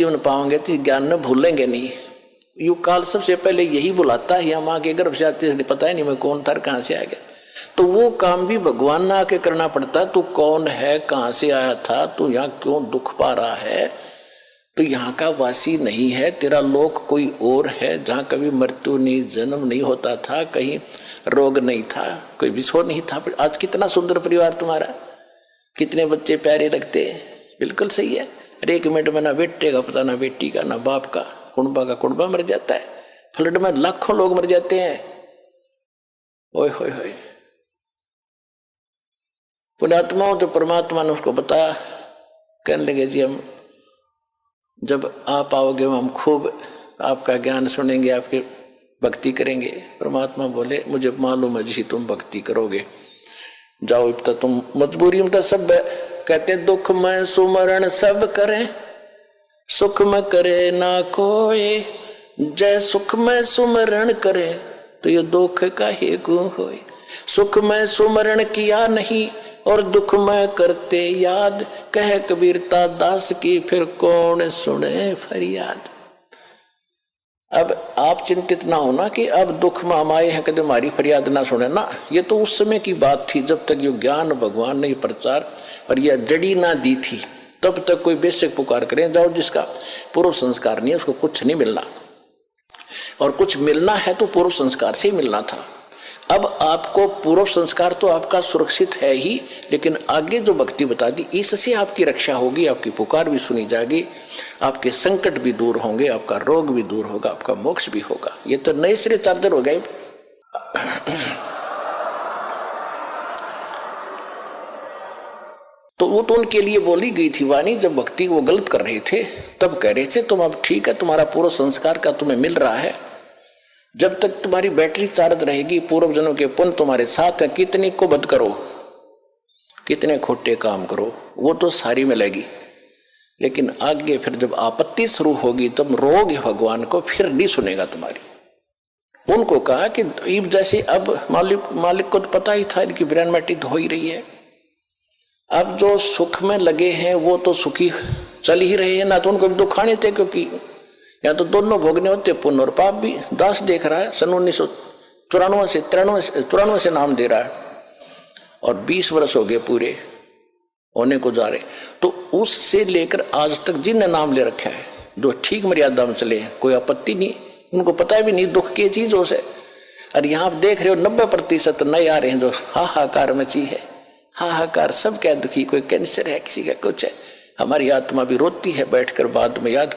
जीवन पाओगे तो ज्ञान न भूलेंगे नहीं। युग काल सबसे पहले यही बुलाता है, माँ के गर्भ से आते इसलिए पता ही नहीं मैं कौन था, कहाँ से आ गया। तो वो काम भी भगवान ना आके करना पड़ता। तू कौन है, कहाँ से आया था, तू यहाँ क्यों दुख पा रहा है, तो यहाँ का वासी नहीं है, तेरा लोक कोई और है जहाँ कभी मृत्यु नहीं, जन्म नहीं होता था, कहीं रोग नहीं था, कोई विषो नहीं था। आज कितना सुंदर परिवार तुम्हारा, कितने बच्चे प्यारे लगते हैं। बिल्कुल सही है। अरे 1 मिनट में ना बेटे का पता, ना बेटी का, ना बाप का, कुंबा का कुंबा मर जाता है। फ्लड में लाखों लोग मर जाते हैं। ओए होए होए। पुण्यात्माओं तो परमात्मा ने उसको बताया, कहने लगे जी हम जब आप आओगे हम खूब आपका ज्ञान सुनेंगे, आपकी भक्ति करेंगे। परमात्मा बोले मुझे मालूम है जी तुम भक्ति करोगे, जाओ अब तक तुम मजबूरी में तो सब कहते दुख में सुमरण सब करें, सुख में करे ना कोई, जय सुख में सुमरण करे तो ये दुख काहे को होए। सुख में सुमरण किया नहीं और दुख में करते याद, कहे कबीरता दास की फिर कौन सुने फरियाद। अब आप चिंतित ना होना कि अब दुख में हम आए हैं कदम हमारी फरियाद ना सुने ना। ये तो उस समय की बात थी जब तक ये ज्ञान भगवान ने प्रचार और यह जड़ी ना दी थी, तब तक कोई बेशक पुकार करें जाओ, जिसका पूर्व संस्कार नहीं है उसको कुछ नहीं मिलना, और कुछ मिलना है तो पूर्व संस्कार से ही मिलना था। अब आपको पूर्व संस्कार तो आपका सुरक्षित है ही, लेकिन आगे जो भक्ति बता दी इससे आपकी रक्षा होगी, आपकी पुकार भी सुनी जाएगी, आपके संकट भी दूर होंगे, आपका रोग भी दूर होगा, आपका मोक्ष भी होगा। ये तो नए सिरे चार्जर हो गए। तो वो तो उनके लिए बोली गई थी वाणी, जब भक्ति वो गलत कर रहे थे तब कह रहे थे तुम अब ठीक है, तुम्हारा पूर्व संस्कार का तुम्हें मिल रहा है, जब तक तुम्हारी बैटरी चार्ज रहेगी, पूर्व जन्म के पुण्य तुम्हारे साथ है, कितने को बद करो, कितने खोटे काम करो, वो तो सारी मिलेगी। लेकिन आगे फिर जब आपत्ति शुरू होगी तब रोगे भगवान को, फिर नहीं सुनेगा तुम्हारी। उनको कहा कि ईब जैसे अब मालिक को तो पता ही था इनकी ब्रेन मैटिक हो ही रही है, अब जो सुख में लगे हैं वो तो सुखी चल ही रहे हैं ना, तो उनको दुखाने थे, क्योंकि या तो दोनों भोगने होते, पुण्य और पाप भी। दास देख रहा है सन 1994 से नाम दे रहा है और 20 वर्ष हो गए पूरे होने को जा रहे, तो उससे लेकर आज तक जिनने नाम ले रखा है जो ठीक मर्यादा में चले हैं, कोई आपत्ति नहीं, उनको पता भी नहीं दुख की चीजों से। और यहाँ आप देख रहे हो 90% नए आ रहे हैं जो हाहाकार मची है, हाहाकार सब क्या दुखी, कोई कैंसर है, किसी का कुछ है। हमारी आत्मा भी रोती है बैठकर बाद में याद